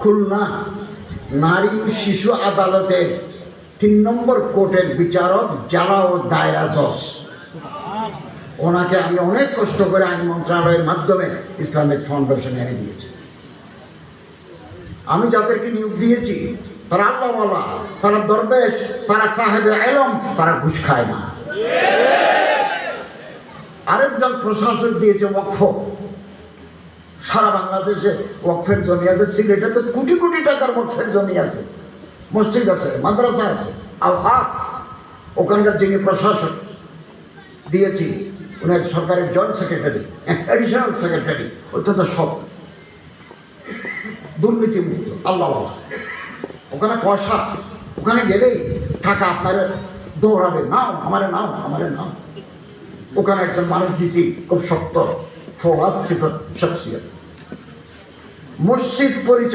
খুলনা নারী ও শিশু আদালতের ৩ নম্বর কোর্টের বিচারক জেলা ও দায়রা জজ, ওনাকে আমি অনেক কষ্ট করে আইন মন্ত্রণালয়ের মাধ্যমে ইসলামিক ফাউন্ডেশন এনে দিয়েছি। আমি যাদেরকে নিয়োগ দিয়েছি তারা আল্লাহওয়ালা, তারা দরবেশ, তারা সাহেবে এলম, তারা ঘুষ খায় না। আরেকজন প্রশাসক দিয়েছে ওয়াকফ। সারা বাংলাদেশে ওয়াকফের জমি আছে, সিলেটে তো কোটি কোটি টাকার ওয়াকফের জমি আছে, মসজিদ আছে, মাদ্রাসা আছে, আওকাফ। ওখানকার যিনি প্রশাসক দিয়েছি উনার সরকারের জয়েন্ট সেক্রেটারি, অ্যাডিশনাল সেক্রেটারি, অত্যন্ত সব দুর্নীতিমুক্ত আল্লাহওয়ালা। ওখানে পয়সা, ওখানে গেলেই টাকা আপনারা দৌড়াবে, নাও আমারে, নাও আমারে, নাও। ওখানে একজন মানুষ দিছি খুব শক্ত, ফওয়াদ সিফত শখসিয়ত, মসজিদ পরিচয়।